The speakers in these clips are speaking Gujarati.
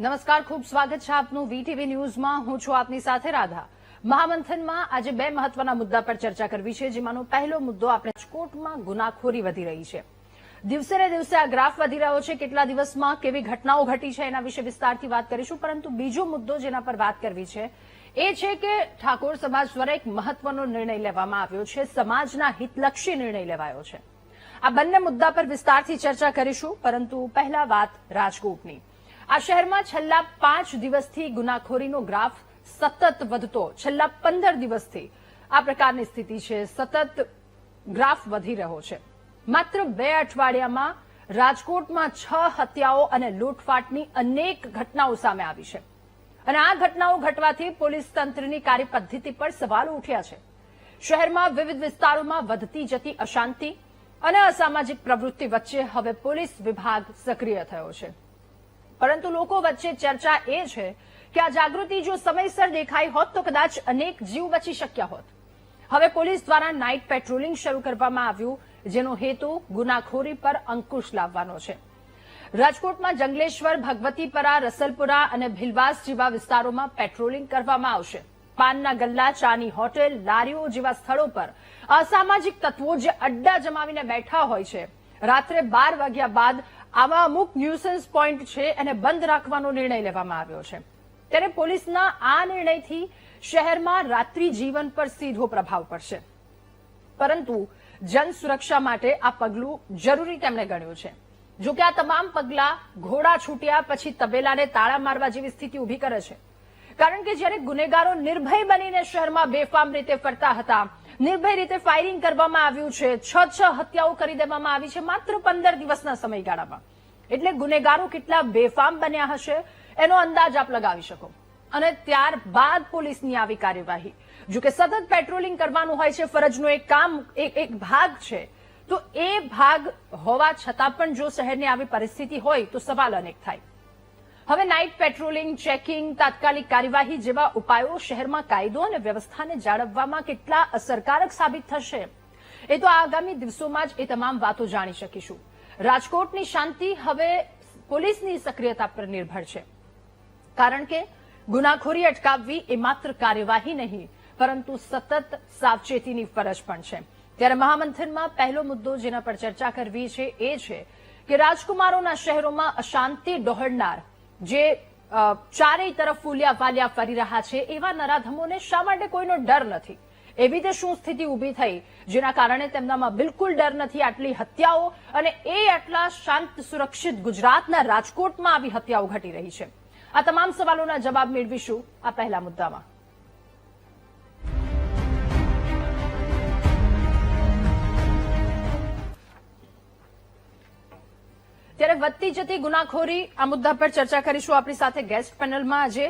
નમસ્કાર, ખૂબ સ્વાગત છે આપનું વીટીવી ન્યૂઝમાં. હું છું આપની સાથે રાધા. મહામંથનમાં આજે બે મહત્વના મુદ્દા પર ચર્ચા કરવી છે, જેમાંનો પહેલો મુદ્દો આપણે રાજકોટમાં ગુનાખોરી વધી રહી છે. દિવસે ને દિવસે આ ગ્રાફ વધી રહ્યો છે. કેટલા દિવસમાં કેવી ઘટનાઓ ઘટી છે એના વિશે વિસ્તારથી વાત કરીશું. પરંતુ બીજો મુદ્દો જેના પર વાત કરવી છે એ છે કે ઠાકોર સમાજ દ્વારા એક મહત્વનો નિર્ણય લેવામાં આવ્યો છે. સમાજના હિતલક્ષી નિર્ણય લેવાયો છે. આ બંને મુદ્દા પર વિસ્તારથી ચર્ચા કરીશું. પરંતુ પહેલા વાત રાજકોટની. આ શહેરમાં છેલ્લા 5 દિવસથી ગુનાખોરીનો ગ્રાફ સતત વધતો, છેલ્લા 15 દિવસથી આ પ્રકારની સ્થિતિ છે. સતત ગ્રાફ વધી રહ્યો છે. માત્ર 2 અઠવાડિયામાં રાજકોટમાં 6 હત્યાઓ અને લૂંટફાટની અનેક ઘટનાઓ સામે આવી છે. અને આ ઘટનાઓ ઘટવાથી પોલીસ તંત્રની કાર્યપદ્ધતિ પર સવાલો ઉઠ્યા છે. શહેરમાં વિવિધ વિસ્તારોમાં વધતી જતી અશાંતિ અને અસામાજિક પ્રવૃત્તિ વચ્ચે હવે પોલીસ વિભાગ સક્રિય થયો છે. પરંતુ લોકો વચ્ચે ચર્ચા એ છે કે આ જાગૃતિ જો સમયસર દેખાઈ હોત તો કદાચ અનેક જીવ બચી શક્યા હોત. હવે પોલીસ દ્વારા નાઇટ પેટ્રોલિંગ શરૂ કરવામાં આવ્યું, જેનો હેતુ ગુનાખોરી પર અંકુશ લાવવાનો છે. રાજકોટમાં જંગલેશ્વર, ભગવતીપરા, રસલપુરા અને ભીલવાસ જેવા વિસ્તારોમાં પેટ્રોલિંગ કરવામાં આવશે. પાનના ગલ્લા, ચાની હોટેલ, લારીઓ જેવા સ્થળો પર અસામાજિક તત્વો જે અડ્ડા જમાવીને બેઠા હોય છે, રાત્રે 12 વાગ્યા બાદ આવા અમુક ન્યુસન્સ પોઈન્ટ છે એને બંધ રાખવાનો નિર્ણય લેવામાં આવ્યો છે. ત્યારે પોલીસના આ નિર્ણયથી શહેરમાં રાત્રિ જીવન પર સીધો પ્રભાવ પડશે. પરંતુ જન સુરક્ષા માટે આ પગલું જરૂરી તેમણે ગણ્યું છે. જો કે આ તમામ પગલા ઘોડા છૂટ્યા પછી તબેલાને તાળા મારવા જેવી સ્થિતિ ઉભી કરે છે. કારણ કે જ્યારે ગુનેગારો નિર્ભય બનીને શહેરમાં બેફામ રીતે ફરતા હતા, નિર્ભય રીતે ફાયરિંગ કરવામાં આવ્યું છે, 6 હત્યાઓ કરી દેવામાં આવી છે માત્ર 15 દિવસના સમયગાળામાં. એટલે ગુનેગારો કેટલા બેફામ બન્યા હશે એનો અંદાજ આપ લગાવી શકો. અને ત્યારબાદ પોલીસની આવી કાર્યવાહી, જો કે સતત પેટ્રોલિંગ કરવાનું હોય છે, ફરજનો એક ભાગ છે, તો એ ભાગ હોવા છતાં પણ જો શહેરની આવી પરિસ્થિતિ હોય તો સવાલ અનેક થાય. હવે નાઇટ પેટ્રોલિંગ, ચેકિંગ, તાત્કાલિક કાર્યવાહી જેવા ઉપાયો શહેરમાં કાયદો અને વ્યવસ્થાને જાળવવામાં કેટલા અસરકારક સાબિત થશે એ તો આગામી દિવસોમાં જ એ તમામ વાતો જાણી શકીશું. રાજકોટની શાંતિ હવે પોલીસની સક્રિયતા પર નિર્ભર છે. કારણ કે ગુનાખોરી અટકાવવી એ માત્ર કાર્યવાહી નહીં, પરંતુ સતત સાવચેતીની ફરજ પણ છે. ત્યારે મહામંથનમાં પહેલો મુદ્દો જેના પર ચર્ચા કરવી છે એ છે કે રાજકુમારોના શહેરોમાં અશાંતિ ડહોળનાર, જે ચારેય તરફ ફૂલ્યા વાલ્યા ફરી રહ્યા છે, એવા નરાધમોને શા માટે કોઈનો ડર નથી? એવી તે શું સ્થિતિ ઉભી થઈ જેના કારણે તેમનામાં બિલકુલ ડર નથી? આટલી હત્યાઓ અને એ આટલા શાંત સુરક્ષિત ગુજરાતના રાજકોટમાં આવી હત્યાઓ ઘટી રહી છે. આ તમામ સવાલોના જવાબ મેળવીશું આ પહેલા મુદ્દામાં. ત્યારે વધતી જતી ગુનાખોરી આ મુદ્દા પર ચર્ચા કરીશું. આપણી સાથે ગેસ્ટ પેનલમાં આજે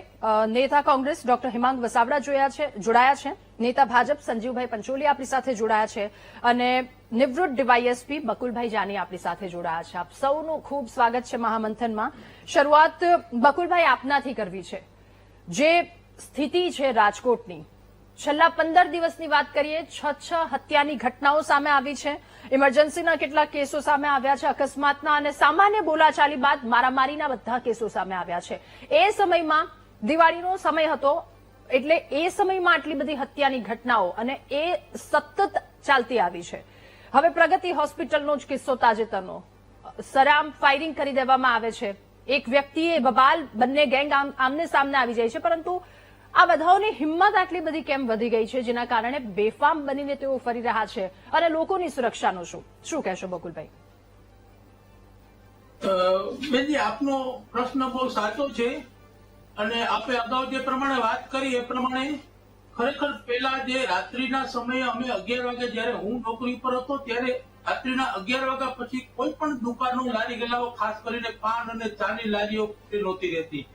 નેતા કોંગ્રેસ ડોક્ટર હિમાંગ વસાવડા જોડાયા છે, નેતા ભાજપ સંજીવભાઈ પંચોલી આપણી સાથે જોડાયા છે, અને નિવૃત્ત ડીવાયએસપી બકુલભાઈ જાની આપણી સાથે જોડાયા છે. આપ સૌનું ખૂબ સ્વાગત છે મહામંથનમાં. શરૂઆત બકુલભાઈ આપનાથી કરવી છે. જે સ્થિતિ છે રાજકોટની, છેલ્લા 15 દિવસની વાત કરીએ, 6 હત્યાની ઘટનાઓ સામે આવી છે, ઇમરજન્સીના કેટલાક કેસો સામે આવ્યા છે, અકસ્માતના અને સામાન્ય બોલાચાલી બાદ મારામારીના બધા કેસો સામે આવ્યા છે. એ સમયમાં દિવાળીનો સમય હતો, એટલે એ સમયમાં આટલી બધી હત્યાની ઘટનાઓ અને એ સતત ચાલતી આવી છે. હવે પ્રગતિ હોસ્પિટલનો જ કિસ્સો તાજેતરનો, સરામ ફાયરિંગ કરી દેવામાં આવે છે, એક વ્યક્તિએ બબાલ, બંને ગેંગ આમને સામને આવી જાય છે. પરંતુ આ બધાઓની હિંમત આટલી બધી કેમ વધી ગઈ છે જેના કારણે બેફામ બનીને તેઓ ફરી રહ્યા છે? અને લોકોની સુરક્ષાનો શું કહેશો બકુલભાઈ? બેનજી, આપનો પ્રશ્ન બહુ સાચો છે. અને આપણે અગાઉ જે પ્રમાણે વાત કરી એ પ્રમાણે ખરેખર પેલા જે રાત્રિના સમયે અમે 11 વાગે જયારે હું નોકરી પર હતો ત્યારે રાત્રિના 11 વાગ્યા પછી કોઈ પણ દુકાનો, લારી ગલ્લાઓ, ખાસ કરીને પાન અને ચાની લારીઓ નહોતી રહેતી.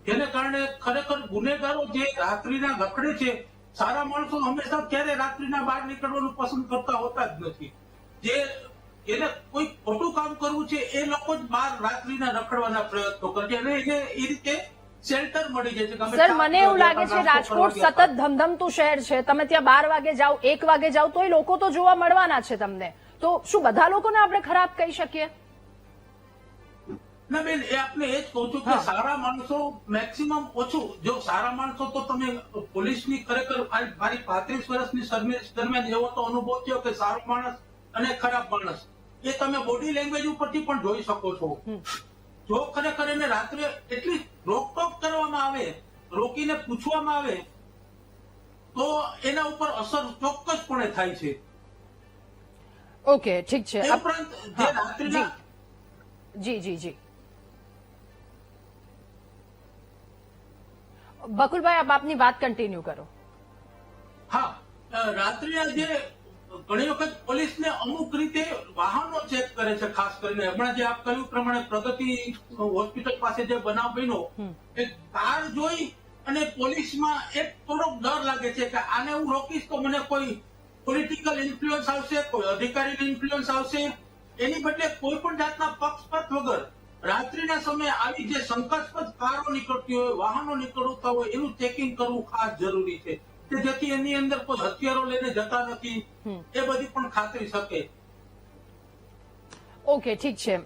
જેને કારણે ખરેખર ગુનેગારો જે રાત્રિના રખડે છે, સારા માણસો હંમેશા ક્યારે રાત્રિના બહાર નીકળવાનું પસંદ કરતા હોતા જ નથી. જે એને કોઈ ખોટું કામ કરવું છે એ લોકો જ બહાર રાત્રિના રખડવાના પ્રયત્નો કરે છે અને એને એ રીતે શેલ્ટર મળી જાય છે. સર, મને એવું લાગે છે રાજકોટ સતત ધમધમતું શહેર છે. તમે ત્યાં 12 વાગે જાઓ, 1 વાગે જાઓ તોય લોકો તો જોવા મળવાના છે તમને. તો શું બધા લોકોને આપણે ખરાબ કહી શકીએ? ના બેન, એ આપને એ જ કહું છું કે હા. સારા માણસો મેક્સિમમ ઓછું, જો સારા માણસો તો તમે પોલીસની ખરેખર મારી 35 વર્ષની સર્વિસ દરમિયાન એવો તો અનુભવ થયો કે સારો માણસ અને ખરાબ માણસ એ તમે બોડી લેંગ્વેજ ઉપરથી પણ જોઈ શકો છો. જો ખરેખર એને રાત્રે એટલી રોકટોક કરવામાં આવે, રોકીને પૂછવામાં આવે તો એના ઉપર અસર ચોક્કસપણે થાય છે. ઓકે, ઠીક છે. એ ઉપરાંત જે હા, રાત્રિના જી જી જી બકુલભાઈ, આપ આપની વાત કન્ટિન્યુ કરો. હા, રાત્રિના જે ઘણી વખત પોલીસને અમુક રીતે વાહનો ચેક કરે છે, ખાસ કરીને હમણાં જે આપ કહ્યું પ્રમાણે પ્રગતિ હોસ્પિટલ પાસે જે બનાવ બન્યો, એ કાર જોઈ અને પોલીસમાં એક થોડોક ડર લાગે છે કે આને હું રોકીશ તો મને કોઈ પોલિટિકલ ઇન્ફ્લુઅન્સ આવશે, કોઈ અધિકારીનું ઇન્ફ્લુઅન્સ આવશે. એની બદલે કોઈ પણ જાતના પક્ષપાત વગર રાત્રિના સમયે આવી જે શંકાસ્પદ કારો નીકળતી હોય, વાહનો નીકળતા હોય, એનું ચેકિંગ કરવું ખાસ જરૂરી છે કે જેથી એની અંદર કોઈ હથિયારો લઈને જતા નથી, એ બધી પણ ખાતરી શકે. ઓકે, ઠીક છે.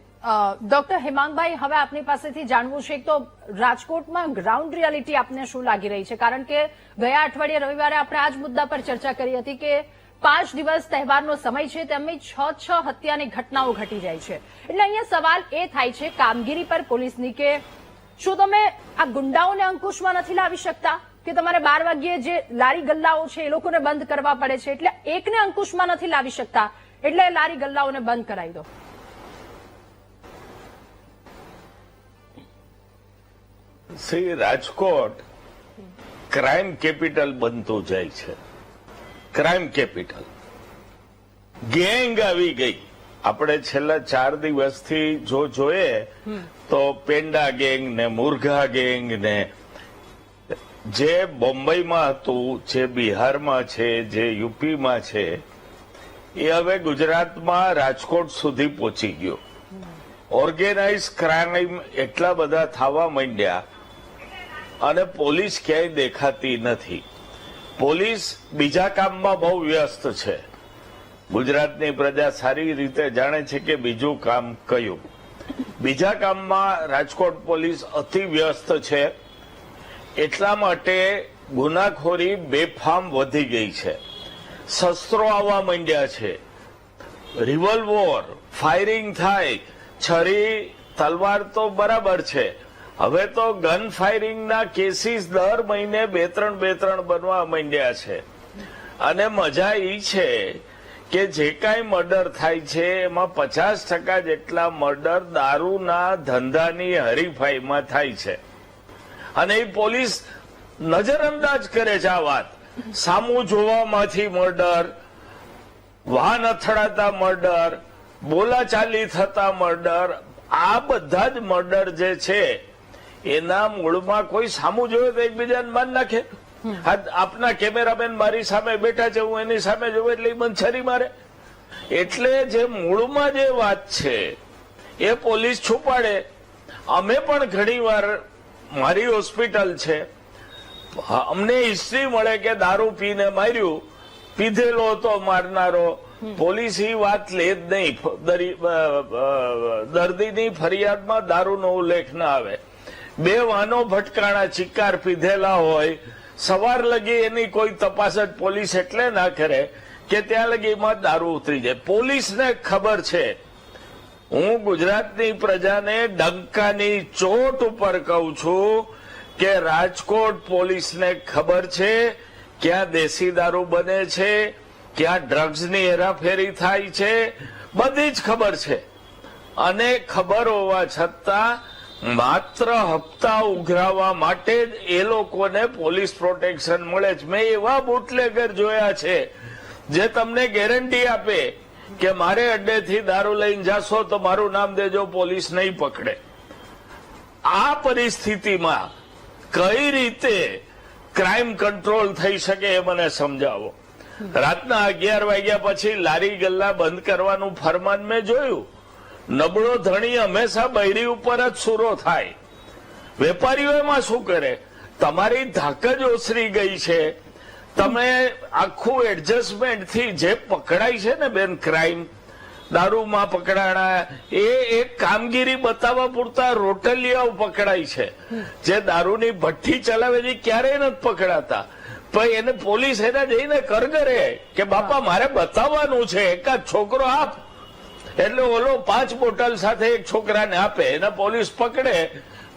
ડોક્ટર હેમાંગભાઈ, હવે આપની પાસેથી જાણવું છે તો રાજકોટમાં ગ્રાઉન્ડ રિયાલિટી આપને શું લાગી રહી છે? કારણ કે ગયા અઠવાડિયે રવિવારે આપણે આ જ મુદ્દા પર ચર્ચા કરી હતી કે 5 દિવસ તહેવારનો સમય છે, તેમાં 6 હત્યાની ઘટનાઓ ઘટી જાય છે. એટલે અહીંયા સવાલ એ થાય છે કામગીરી પર પોલીસની કે શું તમે આ ગુંડાઓને અંકુશમાં નથી લાવી શકતા કે તમારે 12 વાગ્યે જે લારી ગલ્લાઓ છે એ લોકોને બંધ કરવા પડે છે, એટલે એકને અંકુશમાં નથી લાવી શકતા એટલે લારી ગલ્લાઓને બંધ કરાવી દો. શ્રી રાજકોટ ક્રાઇમ કેપિટલ બનતું જાય છે. ક્રાઇમ કેપિટલ, ગેંગ આવી ગઈ. આપણે છેલ્લા 4 દિવસથી જો જોઈએ તો પેંડા ગેંગ ને મુરઘા ગેંગ ને જે બોમ્બેમાં હતું, જે બિહારમાં છે, જે યુપીમાં છે, એ હવે ગુજરાતમાં રાજકોટ સુધી પહોંચી ગયો. ઓર્ગેનાઇઝ ક્રાઇમ એટલા બધા થવા માંડ્યા અને પોલીસ ક્યાંય દેખાતી નથી. પોલીસ બીજા કામમાં બહુ વ્યસ્ત છે. ગુજરાતની પ્રજા સારી રીતે જાણે છે કે બીજું કામ કયું. બીજા કામમાં રાજકોટ પોલીસ અતિ વ્યસ્ત છે. એટલા માટે ગુનાખોરી બેફામ વધી ગઈ છે. શસ્ત્રો આવવા માંડ્યા છે, રિવોલ્વર ફાયરિંગ થાય, છરી તલવાર તો બરાબર છે, હવે તો ગન ફાયરિંગના કેસીસ દર મહિને 2-3 બનવા માંડ્યા છે. અને મજા એ છે કે જે કાંઈ મર્ડર થાય છે એમાં 50% જેટલા મર્ડર દારૂના ધંધાની હરીફાઈમાં થાય છે. અને એ પોલીસ નજરઅંદાજ કરે છે આ વાત. સામું જોવામાંથી મર્ડર, વાહન અથડાતા મર્ડર, બોલાચાલી થતા મર્ડર, આ બધા જ મર્ડર જે છે એના મૂળમાં કોઈ સામું જોવે તો એકબીજાને માર નાખે. આપના કેમેરામેન મારી સામે બેઠા છે, હું એની સામે જોઉં એટલે એ મને છરી મારે. એટલે જે મૂળમાં જે વાત છે એ પોલીસ છુપાડે. અમે પણ ઘણી વાર, મારી હોસ્પિટલ છે, અમને હિસ્ટ્રી મળે કે દારૂ પીને માર્યું, પીધેલો હતો મારનારો, પોલીસ એ વાત લે જ નહીં. દર્દીની ફરિયાદમાં દારૂનો ઉલ્લેખ ના આવે. 2 વાહનો ભટકાણા, ચિકાર પીધેલા હોય, સવાર લગી એની કોઈ તપાસ જ પોલીસ એટલે ના કરે કે ત્યાં લગીમાં દારૂ ઉતરી જાય. પોલીસને ખબર છે. હું ગુજરાતની પ્રજાને ડંકાની ચોટ ઉપર કહું છું કે રાજકોટ પોલીસને ખબર છે ક્યાં દેશી દારૂ બને છે, ક્યાં ડ્રગ્સની હેરાફેરી થાય છે, બધી જ ખબર છે. અને ખબર હોવા છતાં માત્ર હપ્તા ઉઘરાવવા માટે જ એ લોકોને પોલીસ પ્રોટેક્શન મળે છે. મેં એવા બુટલેગર જોયા છે જે તમને ગેરંટી આપે કે મારે અડ્ડેથી દારૂ લઈને જાશો તો મારું નામ દેજો, પોલીસ નહીં પકડે. આ પરિસ્થિતિમાં કઈ રીતે ક્રાઇમ કંટ્રોલ થઈ શકે એ મને સમજાવો. રાતના 11 વાગ્યા પછી લારી ગલ્લા બંધ કરવાનું ફરમાન મેં જોયું. નબળો ધણી હંમેશા બૈરી ઉપર જ સુરો થાય. વેપારીઓ એમાં શું કરે? તમારી ધાક જ ઓસરી ગઈ છે. તમે આખું એડજસ્ટમેન્ટથી જે પકડાય છે ને બેન ક્રાઇમ, દારૂમાં પકડાણા, એ એક કામગીરી બતાવવા પૂરતા રોટલિયાઓ પકડાય છે. જે દારૂની ભઠ્ઠી ચલાવે છે ક્યારેય નથી પકડાતા. પણ એને પોલીસ એના જઈને કરગરે કે બાપા મારે બતાવવાનું છે, એકાદ છોકરો આપ, એટલે ઓલો 5 બોટલ સાથે એક છોકરાને આપે, એને પોલીસ પકડે.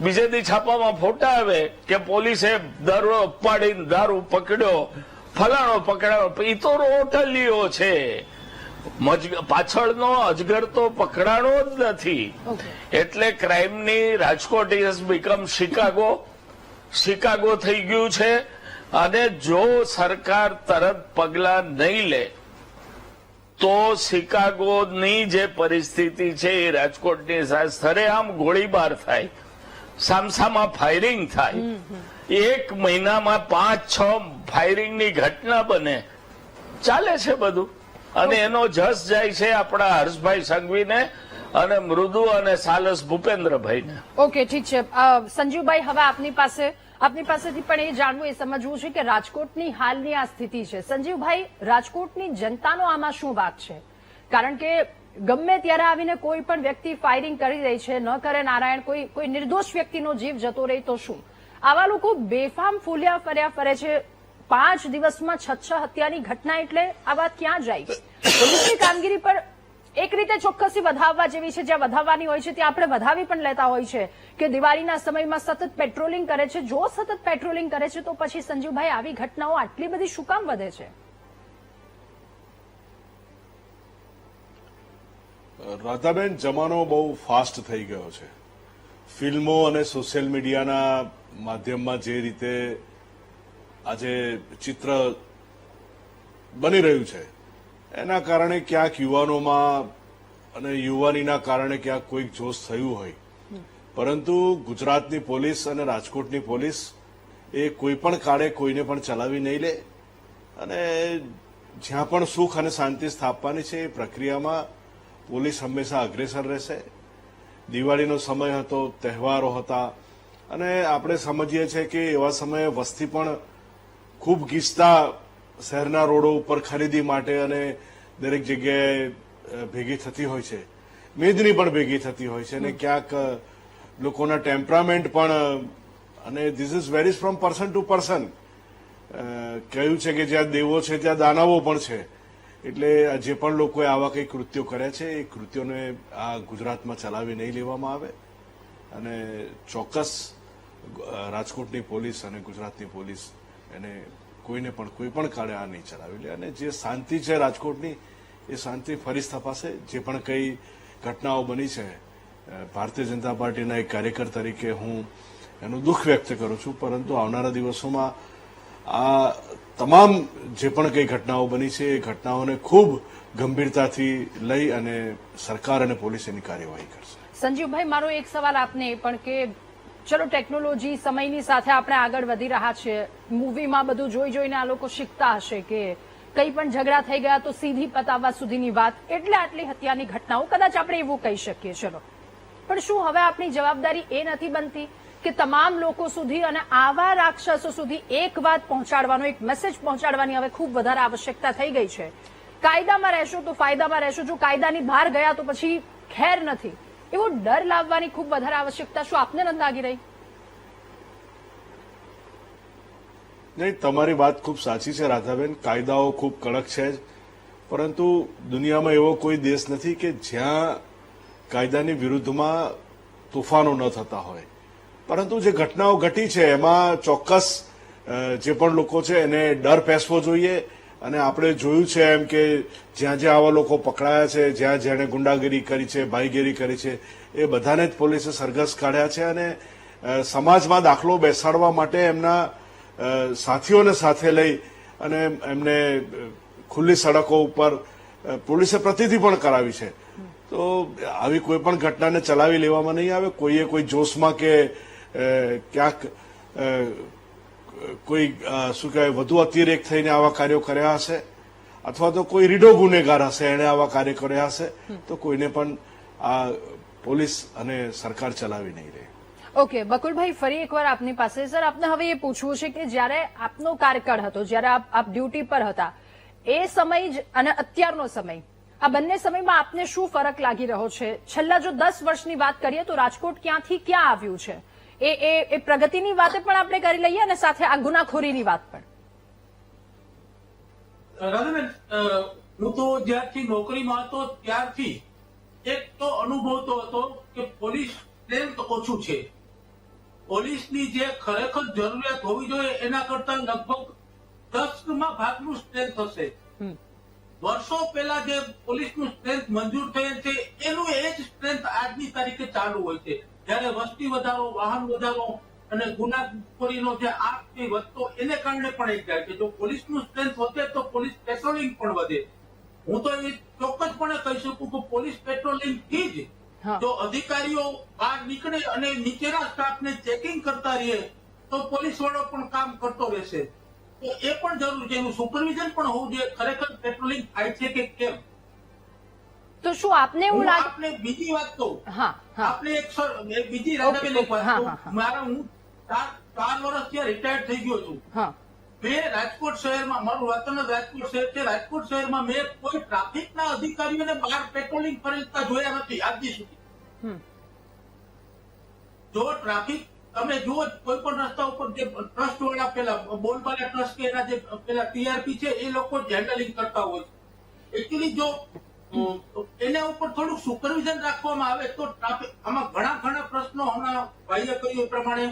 બીજે દી છાપામાં ફોટા આવે કે પોલીસે દારૂ ઉપાડીને દારૂ પકડ્યો, ફલાણો પકડાયો. એ તો રોટલીઓ છે, પાછળનો અજગર તો પકડાણો જ નથી. એટલે ક્રાઇમની રાજકોટ ઇઝ બીકમ શિકાગો થઈ ગયું છે. અને જો સરકાર તરત પગલા નહીં લે તો શિકાગોની જે પરિસ્થિતિ છે એ રાજકોટની સરેઆમ ગોળીબાર થાય, સામસામા ફાયરિંગ થાય, 1 મહિનામાં 5-6 ફાયરિંગની ઘટના બને, ચાલે છે બધું. અને એનો જસ જાય છે આપણા હર્ષભાઈ સંઘવીને અને મૃદુ અને સાલસ ભૂપેન્દ્રભાઈને. ઓકે, ઠીક છે. સંજીવભાઈ, હવે આપની પાસેથી પણ એ જાણવું, એ સમજવું છે કે રાજકોટની હાલની આ સ્થિતિ છે. સંજીવભાઈ, રાજકોટની જનતાનો આમાં શું વાંક છે? કારણ કે ગમે ત્યારે આવીને કોઈ પણ વ્યક્તિ ફાયરિંગ કરી રહી છે, ન કરે નારાયણ, કોઈ નિર્દોષ વ્યક્તિનો જીવ જતો રહે તો શું? આવા લોકો બેફામ ફૂલ્યા ફર્યા ફરે છે. 5 દિવસમાં 6 હત્યાની ઘટના, એટલે આ વાત ક્યાં જાય? પોલીસની કામગીરી પર એક રીતે ચોક્કસી વધાવવા જેવી છે. જ્યાં વધાવવાની હોય છે ત્યાં આપણે વધાવી પણ લેતા હોય છે કે દિવાળીના સમયમાં સતત પેટ્રોલિંગ કરે છે. જો સતત પેટ્રોલિંગ કરે છે તો પછી સંજીવભાઈ આવી ઘટનાઓ આટલી બધી શું કામ વધે છે? રાધાબેન, જમાનો બહુ ફાસ્ટ થઈ ગયો છે. ફિલ્મો અને સોશિયલ મીડિયાના માધ્યમમાં જે રીતે આજે ચિત્ર બની રહ્યું છે એના કારણે ક્યાંક યુવાનોમાં અને યુવાનીના કારણે ક્યાંક કોઈક જોશ થયું હોય. પરંતુ ગુજરાતની પોલીસ અને રાજકોટની પોલીસ એ કોઈ પણ કાળે કોઈને પણ ચલાવી નહીં લે. અને જ્યાં પણ સુખ અને શાંતિ સ્થાપવાની છે એ પ્રક્રિયામાં પોલીસ હંમેશા અગ્રેસર રહેશે. દિવાળીનો સમય હતો, તહેવારો હતા, અને આપણે સમજીએ છીએ કે એવા સમયે વસ્તી પણ ખૂબ ગીચતા શહેરના રોડો ઉપર ખરીદી માટે અને દરેક જગ્યાએ ભેગી થતી હોય છે. મેદની પણ ભેગી થતી હોય છે, અને ક્યાંક લોકોના ટેમ્પરામેન્ટ પણ, અને this is varies from person to person. કહ્યું છે કે જ્યાં દેવો છે ત્યાં દાનવો પણ છે. એટલે જે પણ લોકોએ આવા કંઈ કૃત્યો કર્યા છે એ કૃત્યોને આ ગુજરાતમાં ચલાવી નહીં લેવામાં આવે. અને ચોક્કસ રાજકોટની પોલીસ અને ગુજરાતની પોલીસ એને કોઈને પણ કોઈ પણ કાળે આ નહીં ચલાવી લે. અને જે શાંતિ છે રાજકોટની એ શાંતિ ફરી સ્થપાશે. જે પણ કંઈ ઘટનાઓ બની છે, ભારતીય જનતા પાર્ટીના એક કાર્યકર તરીકે હું એનું દુઃખ વ્યક્ત કરું છું. પરંતુ આવનારા દિવસોમાં આ તમામ જે પણ કંઈ ઘટનાઓ બની છે એ ઘટનાઓને ખૂબ ગંભીરતાથી લઈ અને સરકાર અને પોલીસ એની કાર્યવાહી કરશે. સંજીવભાઈ, મારો એક સવાલ આપને એ પણ કે ચલો ટેકનોલોજી સમયની સાથે આપણે આગળ વધી રહ્યા છે. મૂવીમાં બધું જોઈને આ લોકો શીખતા હશે કે કંઈ પણ ઝઘડા થઈ ગયા તો સીધી પતાવવા સુધીની વાત, એટલે આટલી હત્યાની ઘટનાઓ, કદાચ આપણે એવું કહી શકીએ. ચલો, પણ શું હવે આપણી જવાબદારી એ નથી બનતી કે તમામ લોકો સુધી અને આવા રાક્ષસો સુધી એક વાત પહોંચાડવાનો, એક મેસેજ પહોંચાડવાની હવે ખૂબ વધારે આવશ્યકતા થઈ ગઈ છે? કાયદામાં રહેશો તો ફાયદામાં રહેશો, જો કાયદાની બહાર ગયા તો પછી ખેર નથી, એવો ડર લાવવાની ખૂબ વધારે આવશ્યકતા શું આપને નથી લાગી રહી? નહીં, તમારી વાત ખૂબ સાચી છે રાધાબેન. કાયદાઓ ખૂબ કડક છે જ, પરંતુ દુનિયામાં એવો કોઈ દેશ નથી કે જ્યાં કાયદાની વિરુદ્ધમાં તોફાનો ન થતા હોય. પરંતુ જે ઘટનાઓ ઘટી છે એમાં ચોક્કસ જે પણ લોકો છે એને ડર પેસવો જોઈએ. અને આપણે જોયું છે એમ કે જ્યાં જ્યાં આવા લોકો પકડાયા છે, જ્યાં જેણે ગુંડાગીરી કરી છે, ભાઈગીરી કરી છે, એ બધાને જ પોલીસે સરઘસ કાઢ્યા છે. અને સમાજમાં દાખલો બેસાડવા માટે એમના સાથીઓને સાથે લઈ અને એમને ખુલ્લી સડકો ઉપર પોલીસે પ્રતિનિધિ પણ કરાવી છે. તો આવી કોઈ પણ ઘટનાને ચલાવી લેવામાં નહીં આવે. કોઈએ કોઈ જોશમાં કે ક્યાંક કોઈ શું કહેવાય વધુ અતિરેક થઈને આવા કાર્યો કર્યા હશે, અથવા તો કોઈ રીઢો ગુનેગાર હશે એણે આવા કાર્ય કર્યા હશે, તો કોઈને પણ આ પોલીસ અને સરકાર ચલાવી નહીં રહે. ઓકે, બકુલભાઈ, ફરી એકવાર આપની પાસે. સર, આપને હવે એ પૂછવું છે કે જ્યારે આપનો કાર્યકાળ હતો, જ્યારે આપ ડ્યુટી પર હતા, એ સમય જ અને અત્યારનો સમય, આ બંને સમયમાં આપને શું ફરક લાગી રહ્યો છે? છેલ્લા જો 10 વર્ષની વાત કરીએ તો રાજકોટ ક્યાંથી ક્યાં આવ્યું છે, એ પ્રગતિની વાતે પણ આપણે કરી લઈએ અને સાથે આ ગુનાખોરીની વાત પણ. રાધાબેન, હું તો જ્યારથી નોકરીમાં હતો ત્યારથી એક તો અનુભવ તો હતો કે પોલીસ સ્ટ્રેન્થ ઓછું છે. પોલીસની જે ખરેખર જરૂરિયાત હોવી જોઈએ એના કરતા લગભગ 10માં ભાગનું સ્ટ્રેન્થ હશે. વર્ષો પહેલા જે પોલીસનું સ્ટ્રેન્થ મંજૂર થયેલ છે એનું એ જ સ્ટ્રેન્થ આજની તારીખે ચાલુ હોય છે. જયારે વસ્તી વધારો, વાહન વધારો અને ગુનાખોરીનો જે આંક વધતો એને કારણે પણ એક જાય છે. જો પોલીસનું સ્ટ્રેન્થ વધે તો પોલીસ પેટ્રોલિંગ પણ વધે. હું તો એ ચોક્કસપણે કહી શકું કે પોલીસ પેટ્રોલિંગ થી જ જો અધિકારીઓ બહાર નીકળે અને નીચેના સ્ટાફને ચેકિંગ કરતા રહે તો પોલીસ વાળો પણ કામ કરતો રહેશે. તો એ પણ જરૂર છે, એનું સુપરવિઝન પણ હોવું જોઈએ. ખરેખર પેટ્રોલિંગ થાય છે કે કેમ? તો શું આપને એવું લાગે? આપને બીજી વાત કહું, હા, આપણે એક બીજી રાધાબેન એક વાત કહું. મારા હું 4 વર્ષ ત્યાં રિટાયર્ડ થઈ ગયો છું. મેં રાજકોટ શહેરમાં, મારું વતન રાજકોટ શહેર છે, રાજકોટ શહેરમાં મેં કોઈ ટ્રાફિકના અધિકારીઓને બહાર પેટ્રોલિંગ કરતા જોયા નથી આજ સુધી. જો ટ્રાફિક તમે જુઓ કોઈ પણ રસ્તા ઉપર જે ટ્રસ્ટ વાળા પેલા બોલબાલા ટ્રસ્ટ કે એના જે પેલા ટીઆરપી છે એ લોકો હેન્ડલિંગ કરતા હોય છે. એકચ્યુઅલી જો એના ઉપર થોડુંક સુપરવિઝન રાખવામાં આવે તો ટ્રાફિક, આમાં ઘણા પ્રશ્નો હમણાં ભાઈએ કહ્યું એ પ્રમાણે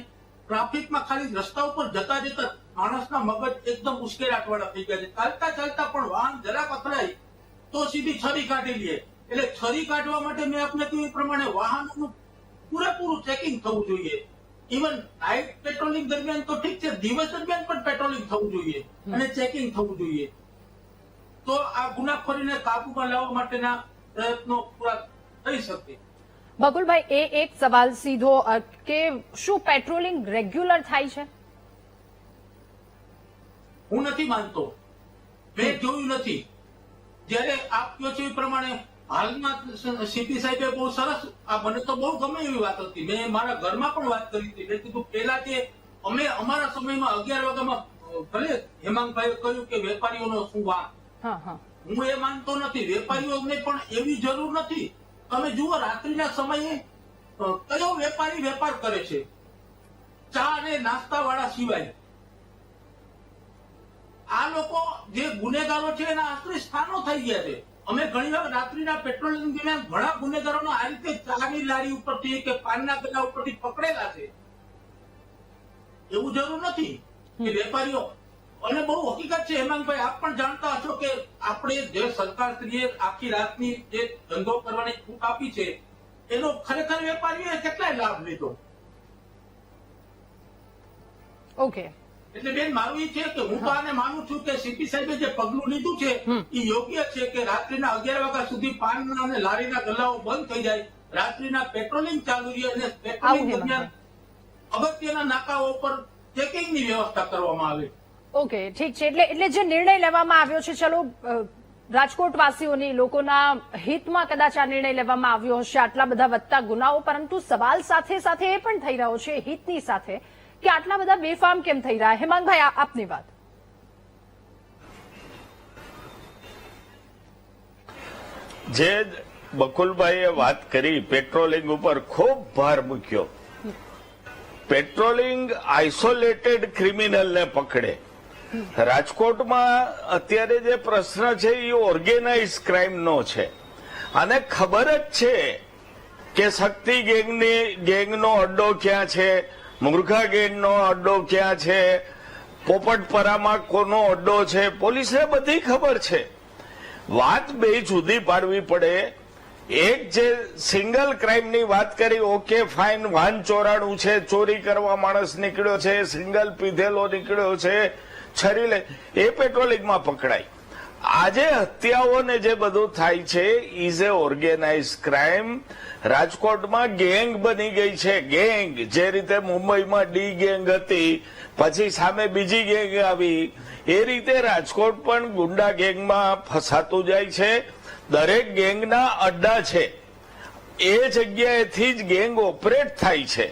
ટ્રાફિકમાં ખાલી રસ્તા ઉપર જતા જતા માણસના મગજ એકદમ ઉશ્કેરાટ વાળા થઈ ગયા છે. ચાલતા પણ વાહન જરાક અથડાય તો સીધી છરી કાઢી લે. એટલે છરી કાઢવા માટે મેં આપને કહ્યું એ પ્રમાણે વાહનોનું પૂરેપૂરું ચેકિંગ થવું જોઈએ. ઇવન નાઇટ પેટ્રોલિંગ દરમિયાન તો ઠીક છે, દિવસ દરમિયાન પણ પેટ્રોલિંગ થવું જોઈએ અને ચેકિંગ થવું જોઈએ. તો આ ગુનાખોરીને કાબુમાં લાવવા માટેના પ્રયત્નો પૂરા થઈ શકે. બકુલભાઈ, એક સવાલ સીધો કે શું પેટ્રોલિંગ રેગ્યુલર થાય છે? હું નથી માનતો, મેં જોયું નથી. જયારે આપ કહો છો એ પ્રમાણે હાલમાં સીપી સાહેબે બહુ સરસ, આ મને તો બહુ ગમે એવી વાત હતી. મેં મારા ઘરમાં પણ વાત કરી હતી. મેં કીધું પેલા જે અમે અમારા સમયમાં 11 વાગ્યામાં, ભલે હેમાંગભાઈએ કહ્યું કે વેપારીઓનો શું વાંક, હું એ માનતો નથી. વેપારીઓને પણ એવી જરૂર નથી. તમે જુઓ રાત્રિના સમયે કયો વેપારી વેપાર કરે છે? ચા અને નાસ્તા વાળા સિવાય. આ લોકો જે ગુનેગારો છે એના આશ્રય સ્થાનો થઈ ગયા છે. અમે ઘણી વાર રાત્રિના પેટ્રોલિંગ દરમિયાન ઘણા ગુનેગારોને આ રીતે ચાની લારી ઉપરથી કે પાનના ગલ્લા ઉપરથી પકડેલા છે. એવું જરૂર નથી કે વેપારીઓ, અને બહુ હકીકત છે હેમાંગભાઈ, આપ પણ જાણતા હશો કે આપણે જે સરકારશ્રીએ આખી રાતની જે ધંધો કરવાની છૂટ આપી છે એનો ખરેખર વેપારીઓએ કેટલાય લાભ લીધો. ઓકે, એટલે બેન મારું એ છે કે હું તો આને માનું છું કે સીપી સાહેબે જે પગલું લીધું છે એ યોગ્ય છે કે રાત્રિના 11 વાગ્યા સુધી પાનના અને લારીના ગલ્લાઓ બંધ થઈ જાય, રાત્રિના પેટ્રોલિંગ ચાલુ રહે અને પેટ્રોલિંગ દરમિયાન અગત્યના નાકાઓ પર ચેકિંગની વ્યવસ્થા કરવામાં આવે. ઓકે, ઠીક છે. એટલે જે નિર્ણય લેવામાં આવ્યો છે, ચલો રાજકોટવાસીઓની, લોકોના હિતમાં કદાચ આ નિર્ણય લેવામાં આવ્યો હશે, આટલા બધા વધતા ગુનાઓ, પરંતુ સવાલ સાથે સાથે એ પણ થઈ રહ્યો છે હિતની સાથે કે આટલા બધા બેફામ કેમ થઈ રહ્યા? હેમાંગભાઈ, આપની વાત. જે બકુલભાઈએ વાત કરી, પેટ્રોલિંગ ઉપર ખૂબ ભાર મૂક્યો. પેટ્રોલિંગ આઇસોલેટેડ ક્રિમિનલને પકડે. રાજકોટમાં અત્યારે જે પ્રશ્ન છે એ ઓર્ગેનાઇઝ ક્રાઇમનો છે, અને ખબર જ છે કે શક્તિ ગેંગનો અડ્ડો ક્યાં છે, મુર્ગા ગેંગનો અડ્ડો ક્યાં છે, પોપટપરામાં કોનો અડ્ડો છે, પોલીસને બધી ખબર છે. વાત બે જુદી પાડવી પડે. એક જે સિંગલ ક્રાઇમની વાત કરી, ઓકે ફાઇન, વાહન ચોરાણું છે, ચોરી કરવા માણસ નીકળ્યો છે, સિંગલ પીધેલો નીકળ્યો છે, છરી લે, એ પેટ્રોલિંગમાં પકડાય. આજે હત્યાઓને જે બધું થાય છે ઇઝ એ ઓર્ગેનાઇઝ ક્રાઇમ. રાજકોટમાં ગેંગ બની ગઈ છે. ગેંગ જે રીતે મુંબઈમાં ડી ગેંગ હતી, પછી સામે બીજી ગેંગ આવી, એ રીતે રાજકોટ પણ ગુંડા ગેંગમાં ફસાતું જાય છે. દરેક ગેંગના અડ્ડા છે, એ જગ્યાએથી જ ગેંગ ઓપરેટ થાય છે.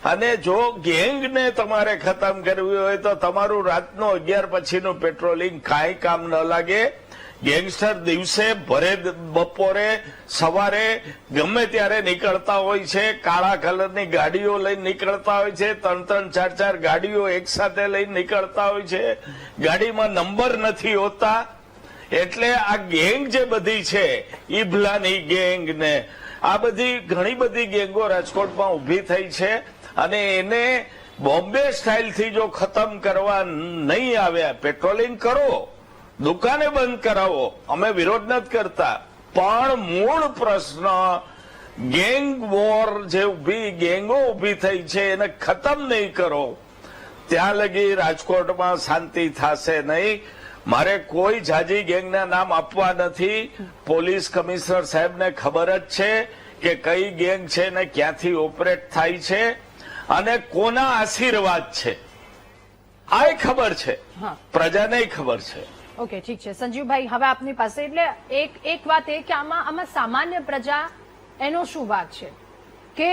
અને જો ગેંગને તમારે ખતમ કરવી હોય તો તમારું રાતનું 11 પછીનું પેટ્રોલિંગ કાંઈ કામ ન લાગે. ગેંગસ્ટર દિવસે ભરે બપોરે સવારે ગમે ત્યારે નીકળતા હોય છે, કાળા કલરની ગાડીઓ લઈને નીકળતા હોય છે, 3-4 ગાડીઓ એક સાથે લઈને નીકળતા હોય છે, ગાડીમાં નંબર નથી હોતા. એટલે આ ગેંગ જે બધી છે, ઈભલાની ગેંગ ને આ બધી ઘણી બધી ગેંગો રાજકોટમાં ઉભી થઈ છે અને એને બોમ્બે સ્ટાઇલથી જો ખતમ કરવા નહીં આવ્યા, પેટ્રોલિંગ કરો, દુકાને બંધ કરાવો, અમે વિરોધ નથી કરતા, પણ મૂળ પ્રશ્ન ગેંગ વોર જે ગેંગો ઉભી થઈ છે એને ખતમ નહીં કરો ત્યાં લગી રાજકોટમાં શાંતિ થશે નહીં. મારે કોઈ જાજી ગેંગના નામ આપવા નથી. પોલીસ કમિશનર સાહેબને ખબર જ છે કે કઈ ગેંગ છે ને ક્યાંથી ઓપરેટ થાય છે અને કોના આશીર્વાદ છે, આ ખબર છે, પ્રજાને ખબર છે. ઓકે, ઠીક છે સંજીવભાઈ, હવે આપની પાસે એટલે એક વાત એ કે આમાં સામાન્ય પ્રજા એનો શું ભાગ છે કે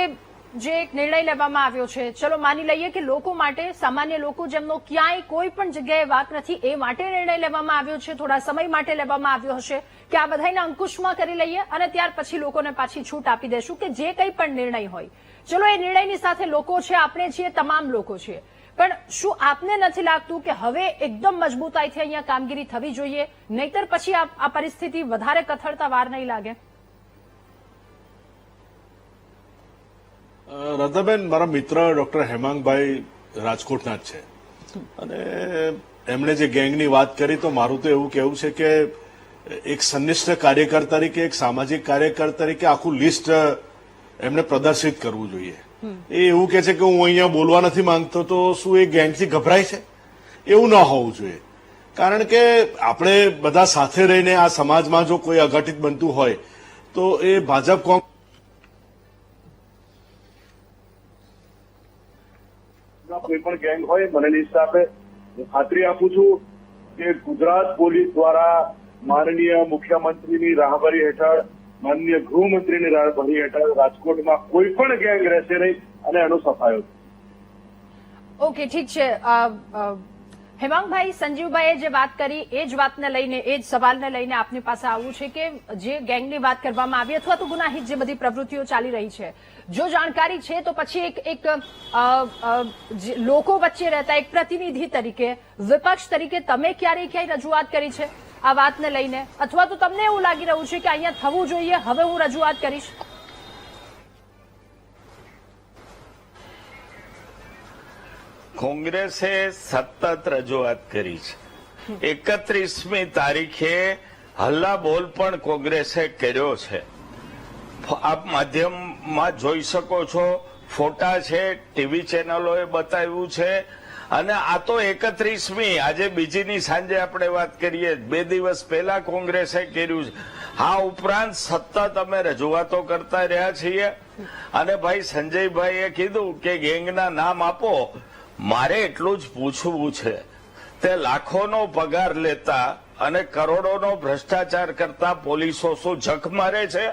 જે એક નિર્ણય લેવામાં આવ્યો છે, ચલો માની લઈએ કે લોકો માટે, સામાન્ય લોકો જેમનો ક્યાંય કોઈ પણ જગ્યાએ વાક નથી એ માટે નિર્ણય લેવામાં આવ્યો છે, થોડા સમય માટે લેવામાં આવ્યો હશે કે આ બધાને અંકુશમાં કરી લઈએ અને ત્યાર પછી લોકોને પાછી છૂટ આપી દેશું કે જે કંઈ પણ નિર્ણય હોય, ચલો એ નિર્ણયની સાથે લોકો છે, આપણે છીએ, તમામ લોકો છીએ, પણ શું આપને નથી લાગતું કે હવે એકદમ મજબૂતાઈથી અહીંયા કામગીરી થવી જોઈએ, નહીતર પછી આ પરિસ્થિતિ વધારે કથળતા વાર નહીં લાગે? રાધાબેન, મારા મિત્ર ડોક્ટર હેમાંગભાઈ રાજકોટના જ છે અને એમણે જે ગેંગની વાત કરી તો મારું તો એવું કહેવું છે કે એક સંનિષ્ઠ કાર્યકર તરીકે, એક સામાજિક કાર્યકર તરીકે આખું લિસ્ટ એમને પ્રદર્શિત કરવું જોઈએ. એ એવું કે છે કે હું અહીંયા બોલવા નથી માંગતો, તો શું એ ગેંગથી ગભરાય છે? એવું ન હોવું જોઈએ. કારણ કે આપણે બધા સાથે રહીને આ સમાજમાં જો કોઈ અઘટિત બનતું હોય તો એ ભાજપ કોઈ પણ ગેંગ હોય મને લિસ્ટ આપે. હું ખાતરી આપું છું કે ગુજરાત પોલીસ દ્વારા માનનીય મુખ્યમંત્રીની રાહબરી હેઠળ, માનનીય ગૃહમંત્રીની રાહબરી હેઠળ રાજકોટમાં કોઈ પણ ગેંગ રહેશે નહીં અને એનો સફાયો. ઓકે, ઠીક છે હેમાંગભાઈ, સંજીવભાઈએ જે વાત કરી એ જ વાતને લઈને, એ જ સવાલને લઈને આપની પાસે આવવું છે કે જે ગેંગની વાત કરવામાં આવી અથવા તો ગુનાહિત જે બધી પ્રવૃત્તિઓ ચાલી રહી છે, જો જાણકારી છે તો પછી એક લોકો વચ્ચે રહેતા એક પ્રતિનિધિ તરીકે, વિપક્ષ તરીકે તમે ક્યાંય રજૂઆત કરી છે આ વાતને લઈને, અથવા તો તમને એવું લાગી રહ્યું છે કે અહીંયા થવું જોઈએ, હવે હું રજૂઆત કરીશ? કોંગ્રેસે સતત રજૂઆત કરી છે. 31મી તારીખે હલ્લા બોલ પણ કોંગ્રેસે કર્યો છે. આપ માધ્યમમાં જોઈ શકો છો, ફોટા છે, ટીવી ચેનલોએ બતાવ્યું છે. અને આ તો 31મી, આજે બીજીની સાંજે આપણે વાત કરીએ, 2 દિવસ પહેલા કોંગ્રેસે કર્યું છે. આ ઉપરાંત સતત અમે રજૂઆતો કરતા રહ્યા છીએ. અને ભાઈ સંજયભાઈએ કીધું કે ગેંગના નામ આપો. મારે એટલું જ પૂછવું છે, તે લાખોનો પગાર લેતા અને કરોડોનો ભ્રષ્ટાચાર કરતા પોલીસો શું જખ મારે છે?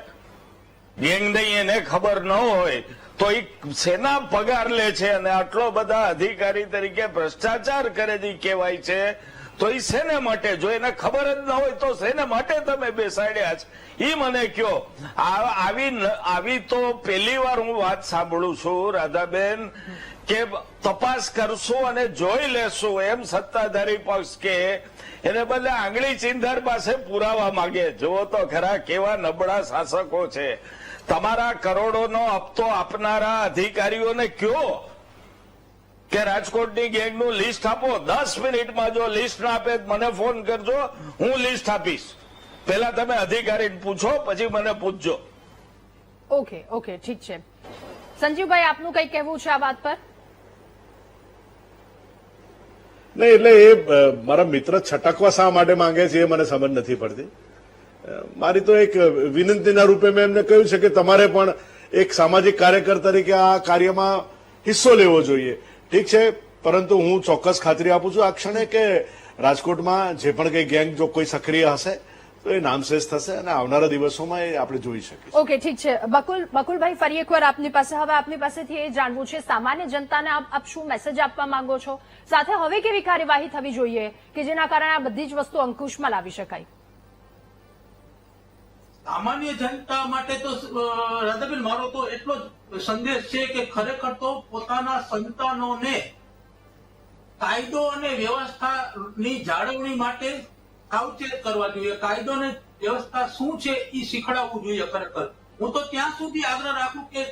ગેંગ નહીં એને ખબર ન હોય તો એ સેના પગાર લે છે અને આટલો બધા અધિકારી તરીકે ભ્રષ્ટાચાર કરે છે કહેવાય છે, તો એ શેને માટે? જો એને ખબર જ ન હોય તો શેને માટે તમે બેસાડ્યા છે એ મને કયો. આવી તો પહેલી વાર હું વાત સાંભળું છું રાધાબેન કે તપાસ કરશું અને જોઈ લેશું એમ સત્તાધારી પક્ષ કે, એને બદલે આંગળી ચિંધર પાસે પુરાવા માંગે. જુઓ તો ખરા કેવા નબળા શાસકો છે. તમારા કરોડોનો હપ્તો આપનારા અધિકારીઓને કયો કે રાજકોટની ગેંગનું લિસ્ટ આપો. 10 મિનિટમાં જો લિસ્ટ ના આપે મને ફોન કરજો, હું લિસ્ટ આપીશ. પહેલા તમે અધિકારીને પૂછો, પછી મને પૂછજો. ઓકે, ઠીક છે સંજીવભાઈ, આપનું કઈ કહેવું છે આ વાત પર? નહીં, એટલે એ મારા મિત્ર છટકવા શા માટે માંગે છે એ મને સમજ નથી પડતી. મારી તો એક વિનંતીના રૂપે મેં એમને કહ્યું છે કે તમારે પણ એક સામાજિક કાર્યકર તરીકે આ કાર્યમાં હિસ્સો લેવો જોઈએ. ઠીક છે, પરંતુ હું ચોક્કસ ખાતરી આપું છું આ ક્ષણે કે રાજકોટમાં જે પણ કઈ ગેંગ જો કોઈ સક્રિય હશે તો એ નામશેષ થશે અને આવનારા દિવસોમાં એ આપણે જોઈ શકીશું. ઓકે, ઠીક છે બકુલભાઈ, ફરી એકવાર આપની પાસે, હવે આપની પાસેથી એ જાણવું છે, સામાન્ય જનતાને આપ શું મેસેજ આપવા માંગો છો, સાથે હવે કેવી કાર્યવાહી થવી જોઈએ કે જેના કારણે આ બધી જ વસ્તુ અંકુશમાં લાવી શકાય? સામાન્ય જનતા માટે તો રાધાબેન મારો તો એટલો જ સંદેશ છે કે ખરેખર તો પોતાના સંતાનોને કાયદો અને વ્યવસ્થાની જાળવણી માટે સાવચેત કરવા જોઈએ. કાયદો અને વ્યવસ્થા શું છે એ શીખડાવવું જોઈએ. ખરેખર હું તો ત્યાં સુધી આગ્રહ રાખું કે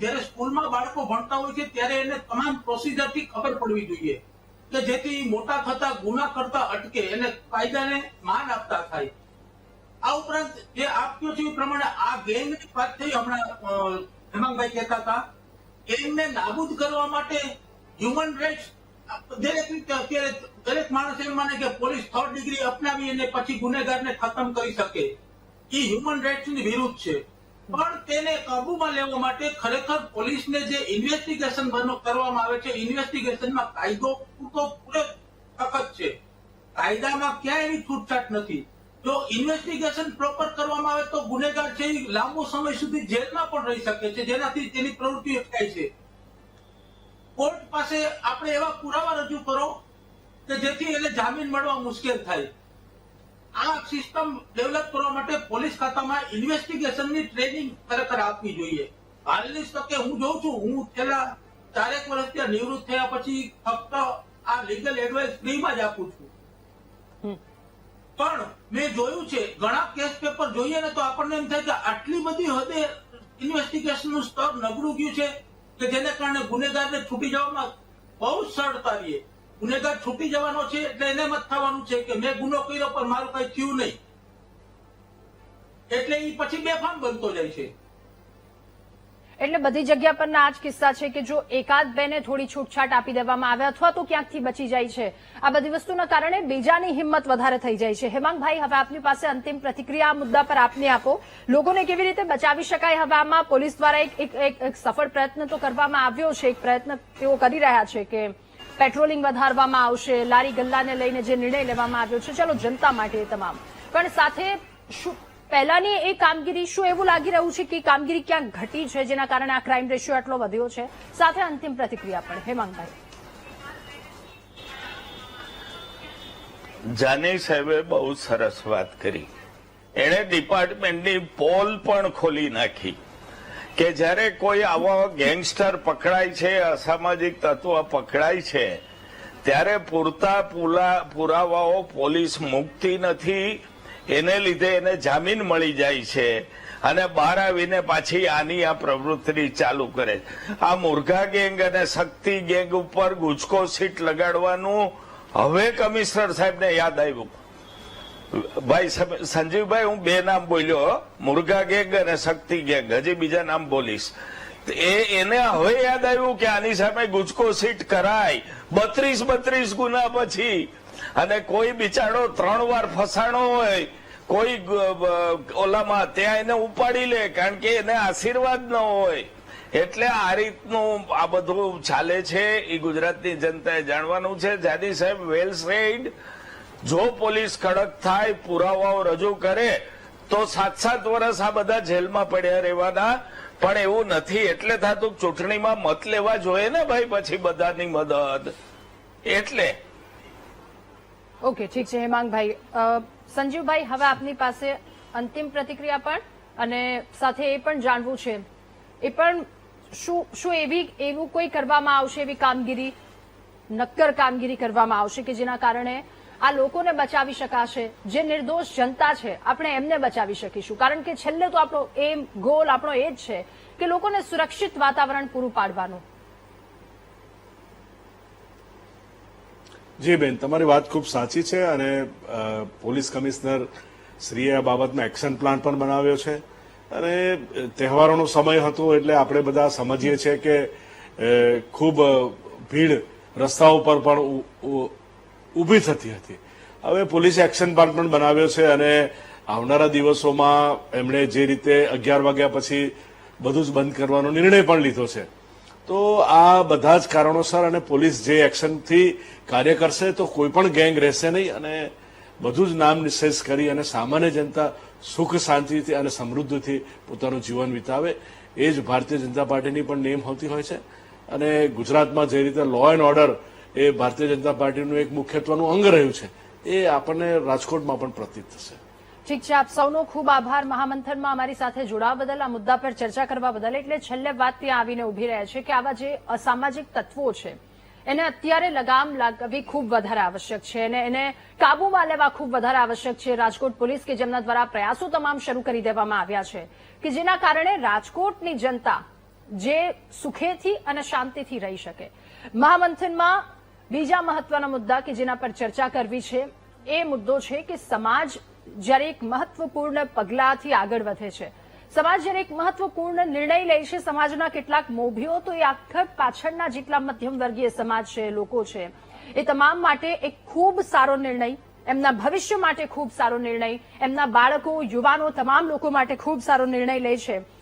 જયારે સ્કૂલમાં બાળકો ભણતા હોય છે ત્યારે એને તમામ પ્રોસિજરથી ખબર પડવી જોઈએ કે જેથી મોટા થતા ગુના કરતા અટકે, એને કાયદાને માન આપતા થાય. આ ઉપરાંત જે આપ કહો છો એ પ્રમાણે આ ગેંગની વાત થઈ હમણાં હેમાંગભાઈ કહેતા હતા, ગેંગને નાબૂદ કરવા માટે હ્યુમન રાઇટ્સ દરેક રીતે અત્યારે દરેક માણસ એમ માને કે પોલીસ 3rd ડિગ્રી અપનાવી અને પછી ગુનેગારને ખતમ કરી શકે, એ હ્યુમન રાઇટ્સની વિરુદ્ધ છે. પણ તેને કાબુમાં લેવા માટે ખરેખર પોલીસને જે ઇન્વેસ્ટિગેશન કરવામાં આવે છે, ઇન્વેસ્ટિગેશનમાં કાયદો પૂરે સખત છે. કાયદામાં ક્યાંય એવી છૂટછાટ નથી. જો ઇન્વેસ્ટિગેશન પ્રોપર કરવામાં આવે તો ગુનેગાર છે એ લાંબો સમય સુધી જેલમાં પણ રહી શકે છે, જેનાથી તેની પ્રવૃત્તિ અટકાય છે. કોર્ટ પાસે આપણે એવા પુરાવા રજૂ કરો કે જેથી એને જામીન મળવા મુશ્કેલ થાય. આ સિસ્ટમ ડેવલપ કરવા માટે પોલીસ ખાતામાં ઇન્વેસ્ટિગેશનની ટ્રેનિંગ ખરેખર આપવી જોઈએ. હાલની તકે હું જોઉં છું, હું છેલ્લા 4 વર્ષથી નિવૃત્ત થયા પછી ફક્ત આ લીગલ એડવાઇસ ફ્રીમાં જ આપું છું. પણ મેં જોયું છે ઘણા કેસ પેપર જોઈએ ને તો આપણને એમ થાય કે આટલી બધી હદે ઇન્વેસ્ટિગેશનનું સ્તર નબળું ગયું છે કે જેને કારણે ગુનેગારને છૂટી જવામાં બહુ સરળતા રહે. ગુનેગાર છૂટી જવાનો છે એટલે એને મત થવાનું છે કે મેં ગુનો કર્યો પણ મારું કઈ થયું નહીં, એટલે એ પછી બેફામ બનતો જાય છે. એટલે બધી જગ્યા પરના આ જ કિસ્સા છે કે જો એકાદ બેને થોડી છૂટછાટ આપી દેવામાં આવે અથવા તો ક્યાંકથી બચી જાય છે, આ બધી વસ્તુના કારણે બીજાની હિંમત વધારે થઈ જાય છે. હેમાંગભાઈ, હવે આપની પાસે અંતિમ પ્રતિક્રિયા આ મુદ્દા પર આપને આપો. લોકોને કેવી રીતે બચાવી શકાય? હવે આમાં પોલીસ દ્વારા એક સફળ પ્રયત્ન તો કરવામાં આવ્યો છે, એક પ્રયત્ન તેઓ કરી રહ્યા છે કે પેટ્રોલિંગ વધારવામાં આવશે, લારી ગલ્લાને લઈને જે નિર્ણય લેવામાં આવ્યો છે, ચલો જનતા માટે તમામ, પણ સાથે શું પહેલાની એ કામગીરી, શું એવું લાગી રહ્યું છે કે કામગીરી ક્યાંક ઘટી છે જેના કારણે આ ક્રાઇમ રેશિયો આટલો વધ્યો છે? સાથે અંતિમ પ્રતિક્રિયા પણ હેમાંગભાઈ. જાની સાહેબે બહુ સરસ વાત કરી. એણે ડિપાર્ટમેન્ટની પોલ પણ ખોલી નાખી કે જ્યારે કોઈ આવો ગેંગસ્ટર પકડાય છે, અસામાજિક તત્વ પકડાય છે, ત્યારે પૂરતા પુરાવાઓ પોલીસ મૂકતી નથી, એને લીધે એને જામીન મળી જાય છે અને બહાર આવીને પાછી આની આ પ્રવૃત્તિ ચાલુ કરે. આ મુર્ગા ગેંગ અને શક્તિ ગેંગ ઉપર ગુજકો સીટ લગાડવાનું હવે કમિશનર સાહેબને યાદ આવ્યું. ભાઈ સંજીવભાઈ, હું 2 નામ બોલ્યો, મુર્ગા ગેંગ અને શક્તિ ગેંગ, હજી બીજા નામ બોલીશ. એને હવે યાદ આવ્યું કે આની સામે ગુજકો સીટ કરાય 32 ગુના પછી, અને કોઈ બિચારો 3 વાર ફસાણો હોય કોઈ ઓલામાં, ત્યાં એને ઉપાડી લે કારણ કે એને આશીર્વાદ ન હોય. એટલે આ રીતનું આ બધું ચાલે છે, એ ગુજરાતની જનતાએ જાણવાનું છે. જાની સાહેબ વેલ સેડ. જો પોલીસ કડક થાય, પુરાવાઓ રજૂ કરે તો 7-7 વર્ષ આ બધા જેલમાં પડ્યા રહેવાના, પણ એવું નથી. એટલે થતું ચૂંટણીમાં મત લેવા જોઈએ ને ભાઈ, પછી બધાની મદદ. એટલે ઓકે, ઠીક છે હેમાંગભાઈ. સંજીવભાઈ, હવે આપની પાસે અંતિમ પ્રતિક્રિયા પણ અને સાથે એ પણ જાણવું છે, એ પણ શું એવું કોઈ કરવામાં આવશે, એવી કામગીરી, નક્કર કામગીરી કરવામાં આવશે કે જેના કારણે આ લોકોને બચાવી શકાશે? જે નિર્દોષ જનતા છે આપણે એમને બચાવી શકીશું, કારણ કે છેલ્લે તો આપણો એમ, ગોલ આપણો એ જ છે કે લોકોને સુરક્ષિત વાતાવરણ પૂરું પાડવાનું. જી બેન, તમારી વાત ખૂબ સાચી છે અને પોલીસ કમિશનર શ્રીએ આ બાબતમાં એક્શન પ્લાન પણ બનાવ્યો છે. અને તહેવારોનો સમય હતો એટલે આપણે બધા સમજીએ છીએ કે ખૂબ ભીડ રસ્તાઓ પર પણ ઊભી થતી હતી. હવે પોલીસે એક્શન પ્લાન પણ બનાવ્યો છે અને આવનારા દિવસોમાં એમણે જે રીતે 11 વાગ્યા પછી બધું જ બંધ કરવાનો નિર્ણય પણ લીધો છે. તો આ બધા જ કારણોસર અને પોલીસ જે એક્શનથી કાર્ય કરશે તો કોઈ પણ ગેંગ રહેશે નહીં અને બધું જ નામ નિશેષ કરી અને સામાન્ય જનતા સુખ શાંતિથી અને સમૃદ્ધિથી પોતાનું જીવન વિતાવે, એ જ ભારતીય જનતા પાર્ટીની પણ નેમ હોતી હોય છે. અને ગુજરાતમાં જે રીતે લો એન્ડ ઓર્ડર એ ભારતીય જનતા પાર્ટીનું એક મુખ્યત્વનું અંગ રહ્યું છે, એ આપણને રાજકોટમાં પણ પ્રતીત થશે. ઠીક છે, આપ સૌનો ખૂબ આભાર મહામંથનમાં અમારી સાથે જોડાવા બદલ, આ મુદ્દા પર ચર્ચા કરવા બદલ. એટલે છેલ્લે વાત ત્યાં આવીને ઉભી રહે છે કે આવા જે અસામાજિક તત્વો છે એને અત્યારે લગામ લાગવી ખૂબ વધારે આવશ્યક છે અને એને કાબૂમાં લેવા ખૂબ વધારે આવશ્યક છે. રાજકોટ પોલીસ કે જેમના દ્વારા પ્રયાસો તમામ શરૂ કરી દેવામાં આવ્યા છે કે જેના કારણે રાજકોટની જનતા જે સુખેથી અને શાંતિથી રહી શકે. મહામંથનમાં બીજા મહત્વના મુદ્દા કે જેના પર ચર્ચા કરવી છે એ મુદ્દો છે કે સમાજ જ્યારે એક મહત્વપૂર્ણ પગલાથી આગળ વધે છે, સમાજ જ્યારે એક મહત્વપૂર્ણ નિર્ણય લે છે, સમાજના કેટલાક મોભીઓ તો એ આખા પાછળના જેટલા મધ્યમ વર્ગીય સમાજ છે, લોકો છે, એ તમામ માટે એક ખૂબ સારો નિર્ણય, એમના ભવિષ્ય માટે ખૂબ સારો નિર્ણય, એમના બાળકો, યુવાનો, તમામ લોકો માટે ખૂબ સારો નિર્ણય લે છે